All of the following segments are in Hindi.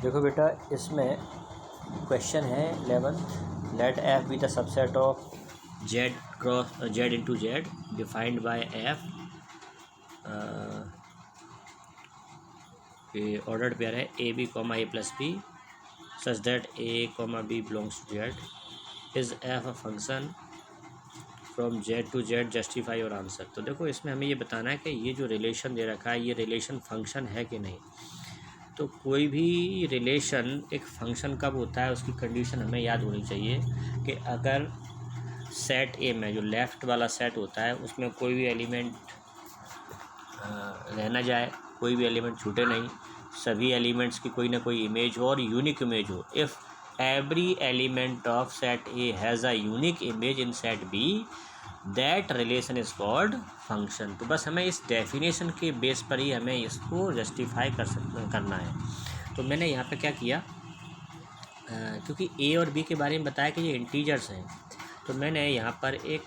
देखो बेटा, इसमें क्वेश्चन है 11th, let F be the subset of Z cross Z into Z defined by F. Ordered pair है A B comma A plus B such that A comma B belongs to Z. Is F a function from Z to Z, justify your answer. तो देखो, इसमें हमें ये बताना है कि ये जो रिलेशन दे रखा है ये रिलेशन फंक्शन है कि नहीं। तो कोई भी रिलेशन एक फंक्शन कब होता है उसकी कंडीशन हमें याद होनी चाहिए कि अगर सेट ए में जो लेफ़्ट वाला सेट होता है उसमें कोई भी एलिमेंट रहना जाए, कोई भी एलिमेंट छूटे नहीं, सभी एलिमेंट्स की कोई ना कोई इमेज हो और यूनिक इमेज हो। If every element of set A has a unique image in set B, that relation is called function. तो बस हमें इस डेफिनेशन के बेस पर ही हमें इसको जस्टिफाई करना है। तो मैंने यहाँ पे क्या किया, क्योंकि ए और बी के बारे में बताया कि ये इंटीजर्स हैं, तो मैंने यहाँ पर एक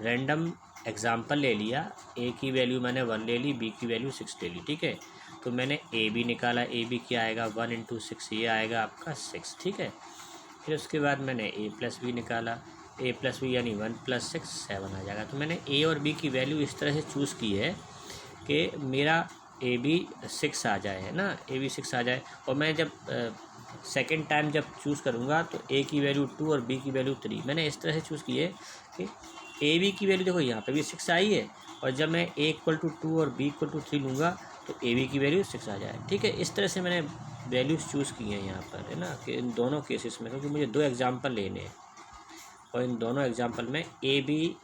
रैंडम एग्जांपल ले लिया। ए की वैल्यू मैंने 1 ले ली, बी की वैल्यू 6 ले ली, ठीक है। तो मैंने ए बी निकाला, ए बी क्या आएगा 1 इंटू 6, ये आएगा आपका 6, ठीक है। फिर उसके बाद मैंने ए प्लस बी निकाला, ए प्लस बी यानी 1 प्लस 6 7 आ जाएगा। तो मैंने ए और बी की वैल्यू इस तरह से चूज़ की है कि मेरा ए बी 6 आ जाए, है ना, ए बी 6 आ जाए। और मैं जब सेकेंड टाइम जब चूज़ करूँगा तो ए की वैल्यू 2 और बी की वैल्यू 3 मैंने इस तरह से चूज़ की है कि ए बी की वैल्यू देखो यहाँ पे भी 6 आई है, और जब मैं ए इक्वल टू 2 और बी इक्वल टू 3 लूँगा तो ए बी की वैल्यू 6 आ जाए, ठीक है। इस तरह से मैंने वैल्यूज़ चूज़ की हैं यहाँ पर, है ना, कि इन दोनों केसेस में, क्योंकि मुझे 2 एग्जाम्पल लेने हैं और इन दोनों एग्जाम्पल में ए बी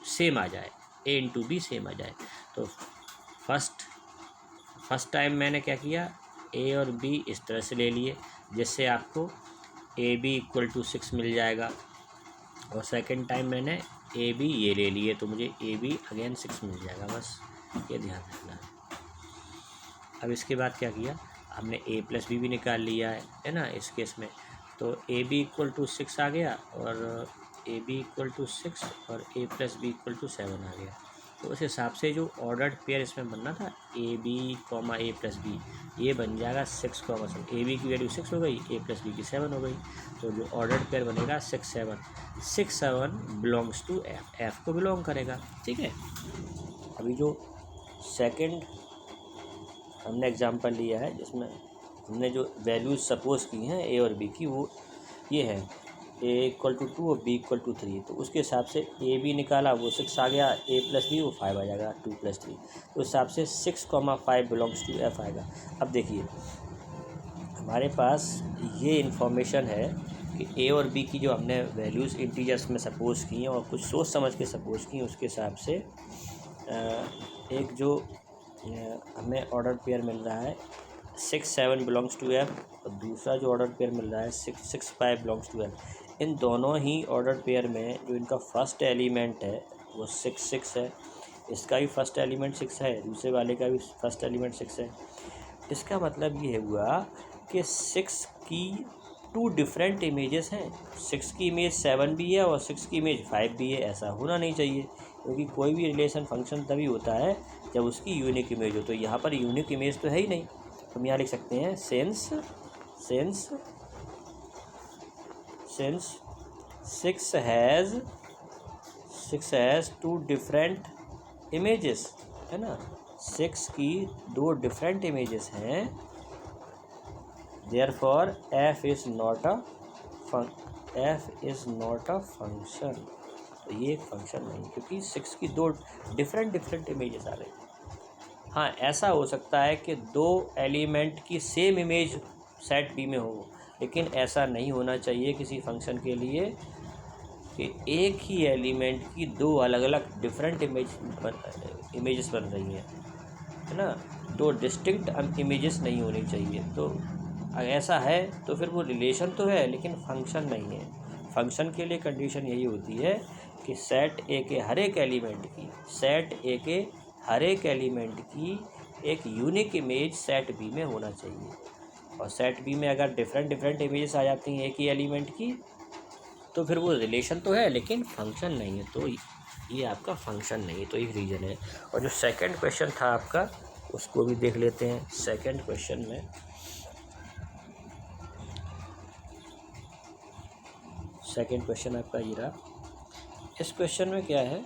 सेम आ जाए, ए इंटू बी सेम आ जाए। तो फर्स्ट टाइम मैंने क्या किया, ए और बी इस तरह से ले लिए जिससे आपको ए बी इक्वल टू 6 मिल जाएगा, और सेकंड टाइम मैंने ए बी ये ले लिए तो मुझे ए बी अगेन 6 मिल जाएगा। बस ये ध्यान रखना है। अब इसके बाद क्या किया, हमने ए प्लस बी भी निकाल लिया है ना इस केस में। तो ए बी इक्वल टू 6 आ गया, और ए बी इक्वल टू 6 और ए प्लस बी इक्वल टू 7 आ गया। तो उस हिसाब से जो ऑर्डर्ड पेयर इसमें बनना था A B comma A plus B, ये बन जाएगा 6 कॉमा 7। ए बी की वैल्यू 6 हो गई, ए प्लस बी की 7 हो गई, तो जो ऑर्डर्ड पेयर बनेगा 6 7 बिलोंग्स टू एफ, एफ को बिलोंग करेगा, ठीक है। अभी जो सेकंड हमने एग्जांपल लिया है जिसमें हमने जो वैल्यूज सपोज की हैं ए और बी की, वो ये है ए इक्वल टू 2 और बी इक्वल टू 3। तो उसके हिसाब से ए बी निकाला, वो 6 आ गया, ए प्लस बी वो 5 आ जाएगा, 2 प्लस 3। तो उस हिसाब से 6 कॉमा 5 बिलोंग्स टू एफ आएगा। अब देखिए, हमारे पास ये इन्फॉर्मेशन है कि ए और बी की जो हमने वैल्यूज़ इंटीजर्स में सपोज की हैं और कुछ सोच समझ के सपोज की हैं, उसके हिसाब से एक जो हमें ऑर्डर पेयर मिल रहा है 6 7 बिलोंग्स टू एफ, और दूसरा जो ऑर्डर पेयर मिल रहा है 6 6 5 बिलोंग्स टू एफ। इन दोनों ही ऑर्डर पेयर में जो इनका फर्स्ट एलिमेंट है वो 6 6 है, इसका भी फर्स्ट एलिमेंट 6 है, दूसरे वाले का भी फर्स्ट एलिमेंट 6 है। इसका मतलब ये हुआ कि 6 की 2 डिफरेंट इमेजेस हैं, 6 की इमेज 7 भी है और 6 की इमेज 5 भी है। ऐसा होना नहीं चाहिए, क्योंकि कोई भी रिलेशन फंक्शन तभी होता है जब उसकी यूनिक इमेज हो। तो यहाँ पर यूनिक इमेज तो है ही नहीं, तो हम यहाँ लिख सकते हैं सेंस 6 हैज़ 2 डिफरेंट इमेजेस, है ना, 6 की 2 डिफरेंट इमेजेस हैं। Therefore f is not a function. तो ये एक फंक्शन नहीं, क्योंकि 6 की 2 डिफरेंट इमेजेस आ गई। हाँ, ऐसा हो सकता है कि 2 एलिमेंट की सेम इमेज सेट बी में हो, लेकिन ऐसा नहीं होना चाहिए किसी फंक्शन के लिए कि एक ही एलिमेंट की 2 अलग अलग डिफरेंट इमेजेस बन रही हैं, है ना, 2 डिस्टिंक्ट इमेजेस नहीं होनी चाहिए। तो अगर ऐसा है तो फिर वो रिलेशन तो है लेकिन फंक्शन नहीं है। फंक्शन के लिए कंडीशन यही होती है कि सेट ए के हर एक एलिमेंट की एक यूनिक इमेज सेट बी में होना चाहिए, और सेट बी में अगर डिफरेंट इमेजेस आ जाती हैं एक ही एलिमेंट की, तो फिर वो रिलेशन तो है लेकिन फंक्शन नहीं है। तो ये आपका फंक्शन नहीं है, तो एक रीज़न है। और जो सेकंड क्वेश्चन था आपका, उसको भी देख लेते हैं। सेकंड क्वेश्चन में सेकंड क्वेश्चन आपका ये रहा। इस क्वेश्चन में क्या है,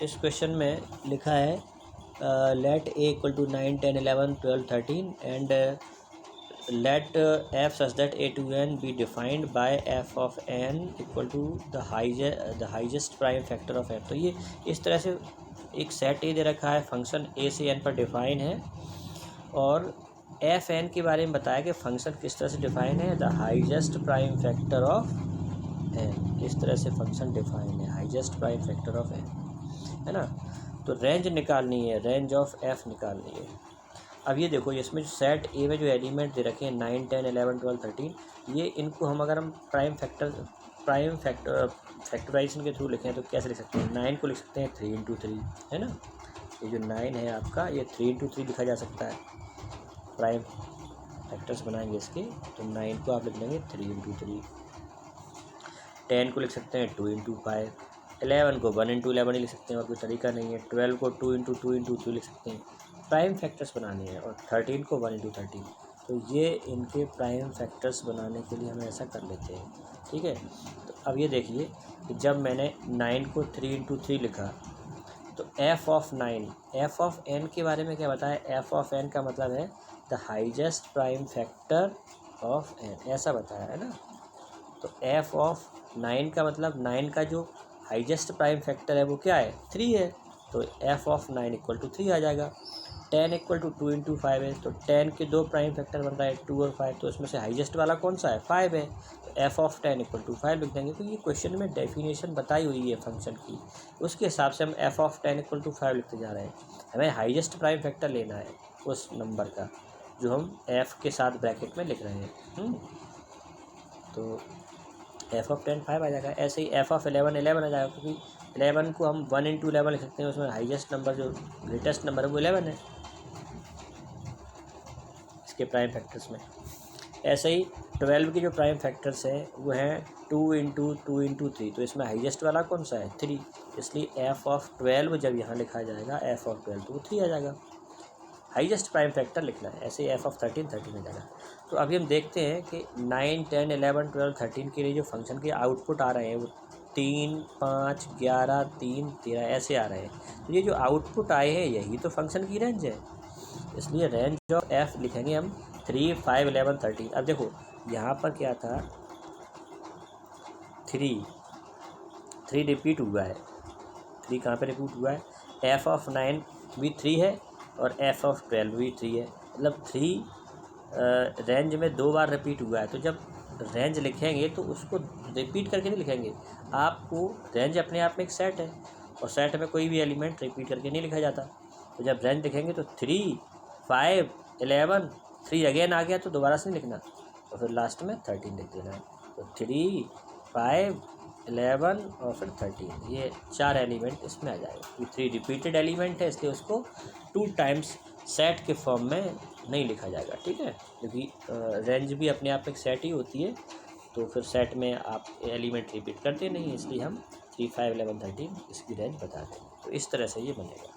इस क्वेश्चन में लिखा है let A equal to 9, 10, 11, 12, 13 and let f such that a to n be defined by f of n equal to the highest prime factor of f। तो ये इस तरह से एक सेट ए दे रखा है, फंक्शन ए से एन पर डिफाइन है, और एफ एन के बारे में बताया कि फंक्शन किस तरह से डिफाइन है, the highest prime factor of N. इस तरह से फंक्शन डिफाइन है, highest prime factor of N, है ना। तो रेंज निकालनी है, रेंज ऑफ एफ निकालनी है। अब ये देखो, इसमें जो सेट ए में जो एलिमेंट दे रखे हैं 9, 10, 11, 12, 13, ये इनको हम अगर हम प्राइम फैक्टराइजेशन के थ्रू लिखें तो कैसे लिख सकते हैं? 9 को लिख सकते हैं 3 × 3, है ना। ये जो 9 है आपका, ये 3 × 3 लिखा जा सकता है। प्राइम फैक्टर्स बनाएंगे इसके, तो 9 को आप लिख लेंगे 3 × 3, 10 को लिख सकते हैं 2 × 5, 11 को 1 × 11 ही लिख सकते हैं, और कोई तरीका नहीं है। 12 को 2 × 2 × 3 लिख सकते हैं। प्राइम फैक्टर्स बनाने हैं, और 13 को 1 × 13। तो ये इनके प्राइम फैक्टर्स बनाने के लिए हम ऐसा कर लेते हैं, ठीक है। तो अब ये देखिए कि जब मैंने 9 को 3 × 3 लिखा, तो F of 9, F of N के बारे में क्या बताया? एफ ऑफ एन का मतलब है the highest prime factor of N, ऐसा बताया है ना। तो एफ ऑफ 9 का मतलब 9 का जो हाईएस्ट प्राइम फैक्टर है वो क्या है? 3 है। तो एफ ऑफ 9 इक्वल टू 3 आ जाएगा। 10 इक्वल टू 2 × 5 है, तो 10 के 2 प्राइम फैक्टर बन रहा है 2 और 5, तो इसमें से हाईएस्ट वाला कौन सा है? 5 है। तो एफ ऑफ 10 इक्वल टू 5 लिख देंगे। तो ये क्वेश्चन में डेफिनेशन बताई हुई है फंक्शन की, उसके हिसाब से हम एफ ऑफ 10 इक्वल टू 5 लिखते जा रहे हैं। हमें हाईएस्ट प्राइम फैक्टर लेना है उस नंबर का, जो हम एफ के साथ ब्रैकेट में लिख रहे हैं। तो एफ ऑफ 10 5 आ जाएगा। ऐसे ही एफ ऑफ 11 11 आ जाएगा, क्योंकि 11 को हम 1 × 11 लिख सकते हैं, उसमें हाईएस्ट नंबर जो ग्रेटेस्ट नंबर है वो 11 है इसके प्राइम फैक्टर्स में। ऐसे ही 12 के जो प्राइम फैक्टर्स हैं वो हैं 2 × 2 × 3, तो इसमें हाईएस्ट वाला कौन सा है? 3, इसलिए एफ ऑफ 12 जब यहाँ लिखा जाएगा, एफ ऑफ 12 तो वो 3 आ जाएगा। हाईएस्ट प्राइम फैक्टर लिखना है। ऐसे ही एफ ऑफ 13 13 आ जाएगा। तो अभी हम देखते हैं कि 9, 10, 11, 12, 13 के लिए जो फंक्शन के आउटपुट आ रहे हैं वो 3, 5, 11, 3, 13 ऐसे आ रहे हैं। तो ये जो आउटपुट आए हैं यही तो फंक्शन की रेंज है, इसलिए रेंज ऑफ एफ लिखेंगे हम 3, 5, 11, 13। अब देखो यहाँ पर क्या था, 3 रिपीट हुआ है। 3 कहाँ पे रिपीट हुआ है? एफ ऑफ 9 भी 3 है और एफ ऑफ 12 भी 3 है, मतलब 3 रेंज में 2 बार रिपीट हुआ है। तो जब रेंज लिखेंगे तो उसको रिपीट करके नहीं लिखेंगे, आपको रेंज अपने आप में एक सेट है, और सेट में कोई भी एलिमेंट रिपीट करके नहीं लिखा जाता। तो जब रेंज लिखेंगे तो 3, 5, 11, 3 अगेन आ गया तो दोबारा से नहीं लिखना, और फिर लास्ट में 13 लिख देना है। तो 3, 5, 11 और फिर 13, ये 4 एलिमेंट इसमें आ जाएगा। ये 3 रिपीटेड एलिमेंट है, इसलिए उसको 2 टाइम्स सेट के फॉर्म में नहीं लिखा जाएगा, ठीक है। क्योंकि रेंज भी अपने आप एक सेट ही होती है, तो फिर सेट में आप एलिमेंट रिपीट करते नहीं, इसलिए हम 3, 5, 11, 13 इसकी रेंज बताते हैं। तो इस तरह से ये बनेगा।